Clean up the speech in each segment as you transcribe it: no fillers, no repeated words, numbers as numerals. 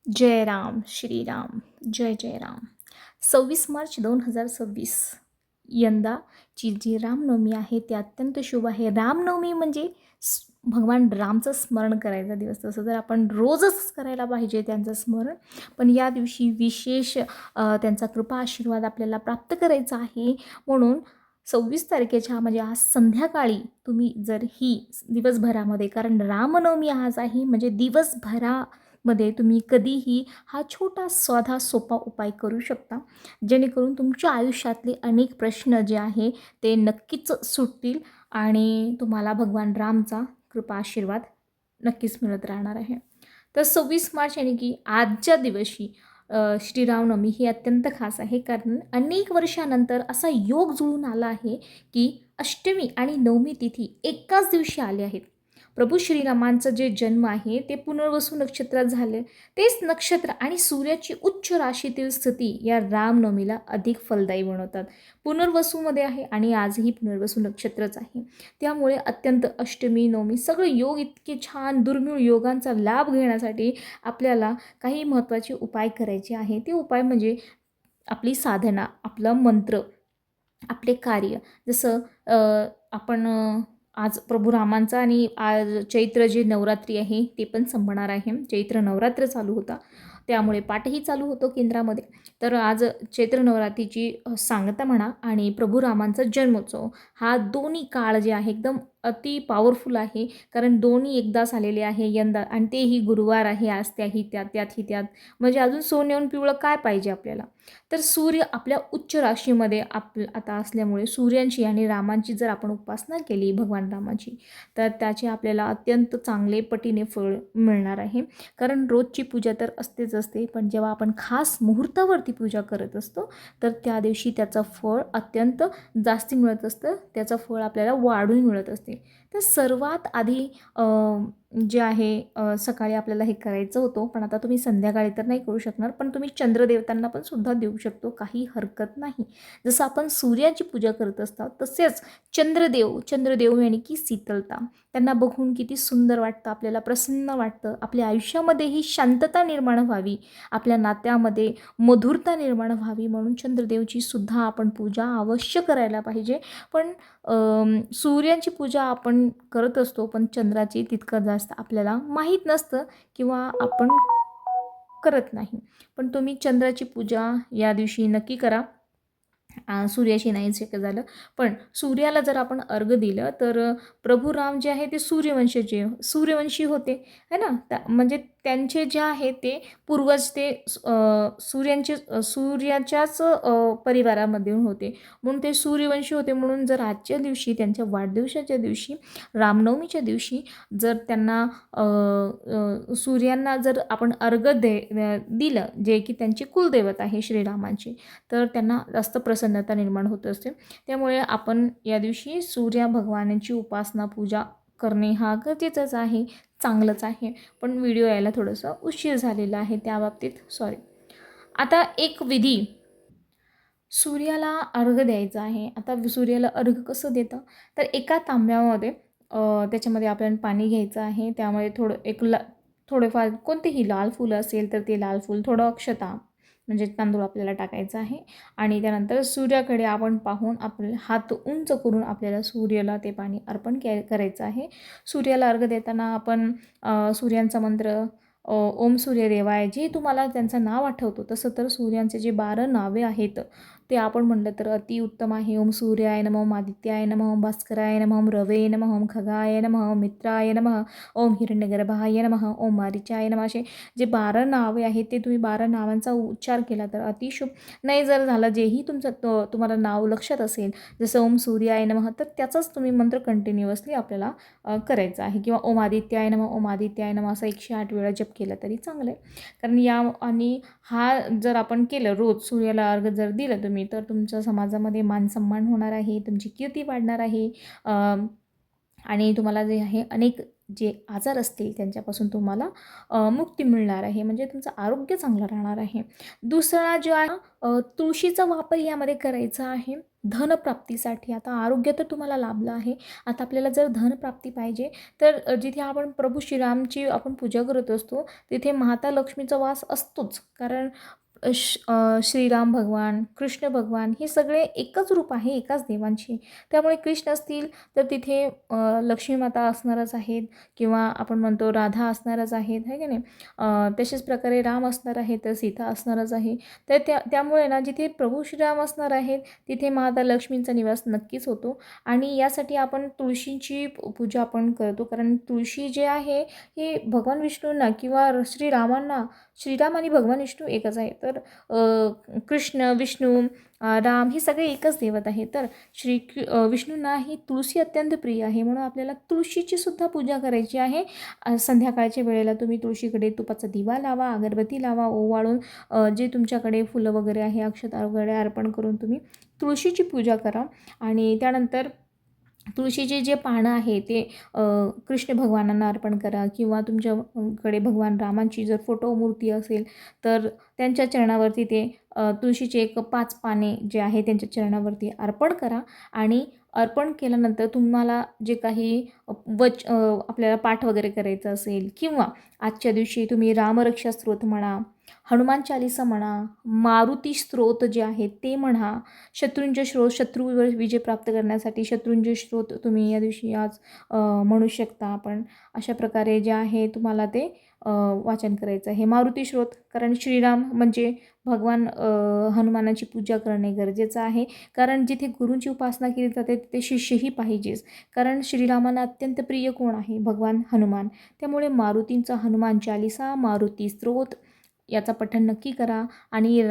जय राम, श्रीराम, जय जय राम. 26 मार्च 2026 यंदाची जी रामनवमी आहे ती अत्यंत शुभ आहे. रामनवमी म्हणजे भगवान रामचं स्मरण करायचा दिवस. तसं तर आपण रोजच करायला पाहिजे त्यांचं स्मरण, पण या दिवशी विशेष त्यांचा कृपा आशीर्वाद आपल्याला प्राप्त करायचा आहे. म्हणून 26 तारखेच्या म्हणजे आज संध्याकाळी तुम्ही जर ही दिवसभरामध्ये, कारण रामनवमी आज आहे म्हणजे दिवसभरामध्ये तुम्ही कधीही हा छोटा साधा सोपा उपाय करू शकता, जेणेकरून तुमच्या आयुष्यातले अनेक प्रश्न जे आहे ते नक्कीच सुटतील आणि तुम्हाला भगवान रामचा कृपा आशीर्वाद नक्कीच मिळत राहणार आहे. तर 26 मार्च यानी की आजच्या दिवशी श्रीरामनवमी ही अत्यंत खास आहे, कारण अनेक वर्षानंतर असा योग जुळून आला आहे की अष्टमी आणि नवमी तिथी एकाच दिवशी आले आहेत. प्रभू श्रीरामांचं जे जन्म आहे ते पुनर्वसू नक्षत्रात झाले. तेच नक्षत्र आणि सूर्याची उच्च राशीतील स्थिती या रामनवमीला अधिक फलदायी बनवतात. पुनर्वसूमध्ये आहे आणि आजही पुनर्वसू नक्षत्रच आहे. त्यामुळे अत्यंत अष्टमी नवमी सगळे योग इतके छान दुर्मिळ योगांचा लाभ घेण्यासाठी आपल्याला काही महत्त्वाचे उपाय करायचे आहे. ते उपाय म्हणजे आपली साधना, आपला मंत्र, आपले कार्य. जसं आपण आज प्रभू रामांचा आणि आज चैत्र जे नवरात्री आहे ते पण संपणार आहे. चैत्र नवरात्र चालू होता, त्यामुळे पाठही चालू होतो केंद्रामध्ये. तर आज चैत्र नवरात्रीची सांगता म्हणा आणि प्रभू रामांचा जन्मोत्सव हा दोन्ही काळ जे आहे एकदम अति पॉवरफुल आहे, कारण दोन्ही एकदाच आलेले आहे यंदा आणि तेही गुरुवार आहे. आज त्याही त्यात त्यातही त्यात म्हणजे अजून सोन्याहून पिवळं काय पाहिजे आपल्याला. तर सूर्य आपल्या उच्च राशीमध्ये आता असल्यामुळे सूर्यांची आणि रामांची जर आपण उपासना केली भगवान रामाची, तर त्याचे आपल्याला अत्यंत चांगले पटीने फळ मिळणार आहे. कारण रोजची पूजा तर असतेच असते, पण जेव्हा आपण खास मुहूर्तावरती पूजा करत असतो तर त्या दिवशी त्याचं फळ अत्यंत जास्ती मिळत असतं, त्याचं फळ आपल्याला वाढून मिळत असते. तर सर्वात आधी जे आहे सकाळी आपल्याला हे करायचं होतं, पण आता तुम्ही संध्याकाळी तर नाही करू शकणार, पण तुम्ही चंद्रदेवतांना पण सुद्धा देऊ शकतो, काही हरकत नाही. जसं आपण सूर्याची पूजा करत असतात तसेच चंद्रदेव यानी की शीतलता, त्यांना बघून किती सुंदर वाटतं, आपल्याला प्रसन्न वाटतं. आपल्या आयुष्यामध्येही शांतता निर्माण व्हावी, आपल्या नात्यामध्ये मधुरता निर्माण व्हावी, म्हणून चंद्रदेवची सुद्धा आपण पूजा अवश्य करायला पाहिजे. पण सूर्याची पूजा आपण करत असतो, पण चंद्राची तितकं जास्त आपल्याला माहीत नसतं किंवा आपण करत नाही. पण तुम्ही चंद्राची पूजा या दिवशी नक्की करा. सूर्याशी नाही शक्य झालं, पण सूर्याला जर आपण अर्घ दिलं तर प्रभू राम जे आहे ते सूर्यवंशी होते है ना. म्हणजे त्यांचे जे आहे ते पूर्वज ते सूर्याच्याच परिवारामधून होते, म्हणून ते सूर्यवंशी होते. म्हणून जर आजच्या दिवशी त्यांच्या वाढदिवसाच्या दिवशी रामनवमीच्या दिवशी जर त्यांना सूर्यांना जर आपण अर्घ दिलं, जे की त्यांचे कुलदैवत आहे श्रीरामांचे, तर त्यांना जास्त प्रसन्नता निर्माण होत असते. त्यामुळे आपण या दिवशी सूर्य भगवानाची उपासना पूजा करणे हा गरजेचंच आहे, चांगलंच आहे. पण व्हिडिओ यायला थोडंसं उशीर झालेला आहे, त्या बाबतीत सॉरी. आता एक विधी, सूर्याला अर्घ द्यायचा आहे. आता सूर्याला अर्घ कसं देतं, तर एका तांब्यामध्ये त्याच्यामध्ये आपल्याला पाणी घ्यायचं आहे. त्यामध्ये थोडेफार कोणतेही लाल फूल असेल तर ते लाल फूल, थोडं अक्षता म्हणजे तांदूळ आपल्याला टाकायचं आहे. आणि त्यानंतर सूर्याकडे आपण पाहून आपले हात उंच करून आपल्याला सूर्याला ते पाणी अर्पण करायचं आहे. सूर्याला अर्घ देताना आपण सूर्यांचा मंत्र, ओम सूर्यदेवाय, जे तुम्हाला त्यांचं नाव आठवतो तसं, तर सूर्यांचे जे 12 नावे आहेत ते आपण म्हटलं तर अतिउत्तम आहे. ओम सूर्याय नमः, ओम आदित्याय नमः, ओम भास्कराय नमः, ओम रवे नमः, ओम खगाय नमः, ओम मित्राय नमः, ओम हिरण्यगर्भाय नमः, ओम मारीचाय नमः. असे जे 12 नावे आहेत ते तुम्ही 12 नावांचा उच्चार केला तर अतिशुभ. नाही जर झालं जेही तुमचं तुम्हाला नाव लक्षात असेल, जसं ओम सूर्याय नमः, तर त्याचाच तुम्ही मंत्र कंटिन्युअसली आपल्याला करायचा आहे. किंवा ओम आदित्याय नमः, ओम आदित्याय नमः असं 108 वेळा जप केला तरी चांगलं आहे. कारण आणि हा जर आपण केलं रोज, सूर्याला अर्घ जर दिलं तुम्ही, तर तुमच्या समाजामध्ये मान सन्मान होणार आहे, तुमची कीर्ती वाढणार आहे आणि तुम्हाला जे आहे अनेक जे आजार असतील त्यांच्यापासून तुम्हाला मुक्ती मिळणार आहे, म्हणजे तुमचं आरोग्य चांगलं राहणार आहे. दुसरा जो आहे तुळशीचा वापर यामध्ये करायचा आहे. धनप्राप्तीसाठी. आता आरोग्य तर तुम्हाला लाभलं आहे, आता आपल्याला जर धनप्राप्ती पाहिजे तर जिथे आपण प्रभू श्रीरामची आपण पूजा करत असतो तिथे माता लक्ष्मीचा वास असतोच. कारण श्रीराम भगवान, कृष्ण भगवान हे सगळे एकच रूप आहे एकाच देवांची. त्यामुळे कृष्ण असतील तर तिथे लक्ष्मी माता असणारच आहेत किंवा आपण म्हणतो राधा असणारच आहेत, है की नाही. तशाच प्रकारे राम असणार आहे तर सीता असणारच आहे. तर त्यामुळे ना जिथे प्रभू श्रीराम असणार आहेत तिथे माता लक्ष्मींचा निवास नक्कीच होतो. आणि यासाठी आपण तुळशीची पूजा आपण करतो. कारण तुळशी जे आहे हे भगवान विष्णूंना किंवा श्रीरामांना, श्रीराम आणि भगवान विष्णू एकच आहे. तर कृष्ण, विष्णू, राम हे सगळे एकच देवत आहे. तर विष्णूंना ही तुळशी अत्यंत प्रिय आहे, म्हणून आपल्याला तुळशीची सुद्धा पूजा करायची आहे. संध्याकाळच्या वेळेला तुम्ही तुळशीकडे तुपाचा दिवा लावा, अगरबत्ती लावा, ओवाळून जे तुमच्याकडे फुलं वगैरे आहे, अक्षता वगैरे अर्पण करून तुम्ही तुळशीची पूजा करा. आणि त्यानंतर तुळशीचे जे पानं आहे ते कृष्ण भगवानांना अर्पण करा किंवा तुमच्याकडे भगवान रामांची जर फोटो मूर्ती असेल तर त्यांच्या चरणावरती ते तुळशीचे एक 5 पाने जे आहे त्यांच्या चरणावरती अर्पण करा. आणि अर्पण केल्यानंतर तुम्हाला जे काही आपल्याला पाठ वगैरे करायचं असेल किंवा आजच्या दिवशी तुम्ही रामरक्षा स्तोत्र म्हणा, हनुमान चालीसा म्हणा, मारुती स्तोत्र जे आहे ते म्हणा, शत्रुंजय स्तोत्र, शत्रूवर विजय प्राप्त करण्यासाठी शत्रुंजय स्तोत्र तुम्ही या दिवशी आज म्हणू शकता. आपण अशा प्रकारे जे आहे तुम्हाला ते वाचन करायचं आहे मारुती स्तोत्र. कारण श्रीराम म्हणजे भगवान हनुमानाची पूजा करणे गरजेचं आहे. कारण जिथे गुरूंची उपासना केली जाते तिथे शिष्यही पाहिजेच. कारण श्रीरामांना अत्यंत प्रिय कोण आहे? भगवान हनुमान. त्यामुळे मारुतींचा हनुमान चालीसा, मारुती स्तोत्र याचा पठण नक्की करा. आणि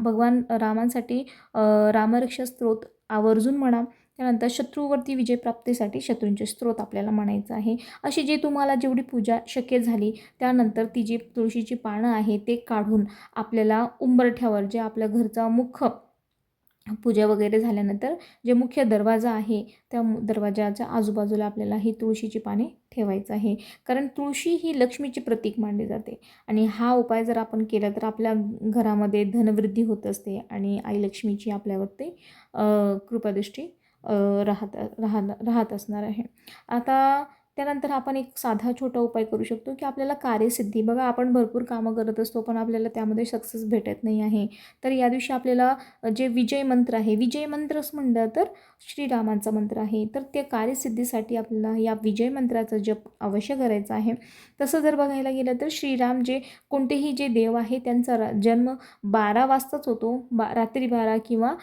भगवान रामांसाठी रामरक्षा स्तोत्र आवर्जून म्हणा. त्यानंतर शत्रूवरती विजय प्राप्तीसाठी शत्रूंचे स्तोत्र आपल्याला म्हणायचं आहे. अशी जी तुम्हाला जेवढी पूजा शक्य झाली त्यानंतर ती जी तुळशीची पानं आहे ते काढून आपल्याला उंबरठ्यावर जे आपल्या घरचा मुख्य पूजा वगैरे झाल्यानंतर जे मुख्य दरवाजा आहे त्या दरवाजाच्या आजूबाजूला आपल्याला ही तुळशीची पाने ठेवायचं आहे. कारण तुळशी ही लक्ष्मीची प्रतीक मानली जाते. आणि हा उपाय जर आपण केला तर आपल्या घरामध्ये धनवृद्धी होत असते आणि आई लक्ष्मीची आपल्यावरती कृपादृष्टी राहत असणार आहे. आता त्यानंतर आपण एक साधा छोटा उपाय करू शकतो की आपल्याला कार्यसिद्धी, बघा आपण भरपूर कामं करत असतो पण आपल्याला त्यामध्ये सक्सेस भेटत नाही आहे. तर या दिवशी आपल्याला जे विजय मंत्र आहे, विजय मंत्र असं म्हणलं तर श्रीरामांचा मंत्र आहे, तर त्या कार्यसिद्धीसाठी आपल्याला या विजय मंत्राचा जप अवश्य करायचा आहे. तसं जर बघायला गेलं तर श्रीराम जे कोणतेही जे देव आहे त्यांचा जन्म 12 वाजताच होतो, रात्री 12 किंवा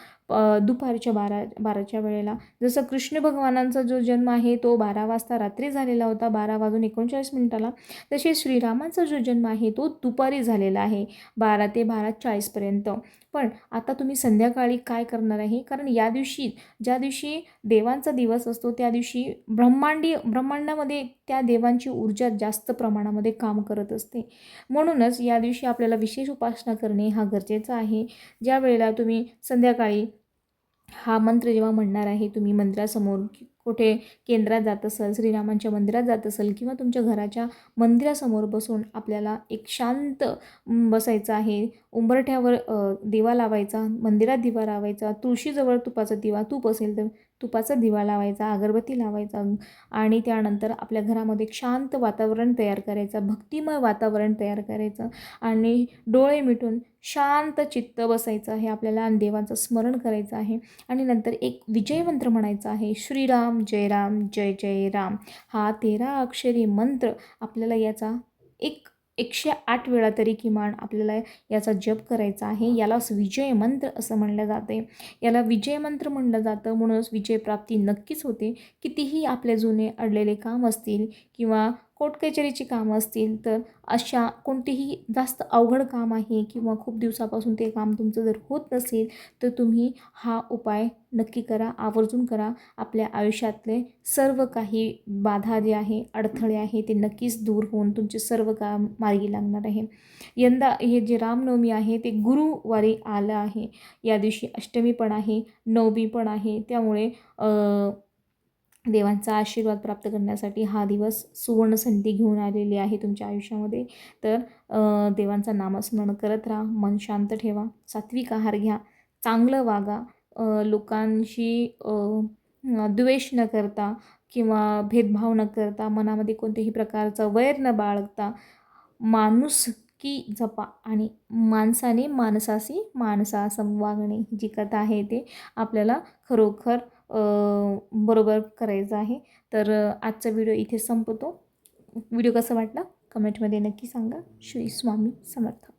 दुपारच्या 12च्या वेळेला. जसं कृष्ण भगवानांचा जो जन्म आहे तो 12 वाजता रात्री झालेला होता, 12:39 तसे श्रीरामांचा जो जन्म आहे तो दुपारी झालेला आहे, 12 ते 12:40. पण आता तुम्ही संध्याकाळी काय करणार आहे? कारण या दिवशी, ज्या दिवशी देवांचा दिवस असतो त्या दिवशी ब्रह्मांडामध्ये त्या देवांची ऊर्जा जास्त प्रमाणामध्ये काम करत असते. म्हणूनच या दिवशी आपल्याला विशेष उपासना करणे हा गरजेचा आहे. ज्या वेळेला तुम्ही संध्याकाळी हा मंत्र जेव्हा म्हणणार आहे, तुम्ही मंदिरासमोर कुठे केंद्रात जात असाल, श्रीरामांच्या मंदिरात जात असाल किंवा तुमच्या घराच्या मंदिरासमोर बसून आपल्याला एक शांत बसायचं आहे. उंबरठ्यावर दिवा लावायचा, मंदिरात दिवा लावायचा, तुळशीजवळ तुपाचा दिवा, तूप असेल तर तुपाचा दिवा लावायचा, अगरबत्ती लावायचा. आणि त्यानंतर आपल्या घरामध्ये एक शांत वातावरण तयार करायचं, भक्तिमय वातावरण तयार करायचं आणि डोळे मिटून शांत चित्त बसायचं आहे आपल्याला आणि देवाचं स्मरण करायचं आहे. आणि नंतर एक विजय मंत्र म्हणायचा आहे, श्रीराम जय राम जय जय राम. हा 13 अक्षरी मंत्र आपल्याला याचा 108 वेळा तरी किमान आपल्याला याचा जप करायचा आहे. यालाच विजय मंत्र असं म्हणलं जाते. याला विजय मंत्र म्हणलं जातं. म्हणूनच विजयप्राप्ती नक्कीच होते. कितीही आपले जुने अडलेले काम असतील किंवा कोर्ट कचेरीची कामं असतील तर अशा कोणतेही जास्त अवघड काम आहे किंवा खूप दिवसापासून ते काम तुमचं जर होत नसेल तर तुम्ही हा उपाय नक्की करा, आवर्जून करा. आपल्या आयुष्यातले सर्व काही बाधा जे आहे, अडथळे आहे ते नक्कीच दूर होऊन तुमचे सर्व काम मार्गी लागणार आहे. यंदा हे जे रामनवमी आहे ते गुरुवारी आलं आहे. या दिवशी अष्टमी पण आहे, नवमी पण आहे. त्यामुळे देवांचा आशीर्वाद प्राप्त करण्यासाठी हा दिवस सुवर्ण संधी घेऊन आलेली आहे तुमच्या आयुष्यामध्ये. तर देवांचा नामस्मरण करत राहा, मन शांत ठेवा, सात्विक आहार घ्या, चांगलं वागा, लोकांशी द्वेष न करता किंवा भेदभाव न करता, मनामध्ये कोणत्याही प्रकारचा वैर न बाळगता माणुसकी जपा आणि माणसाने माणसाशी माणसासम वागणे, जी कथा आहे ते आपल्याला खरोखर बरोबर करायचं आहे. तर आजचा व्हिडिओ इथे संपतो. व्हिडिओ कसा वाटला कमेंटमध्ये नक्की सांगा. श्री स्वामी समर्थ.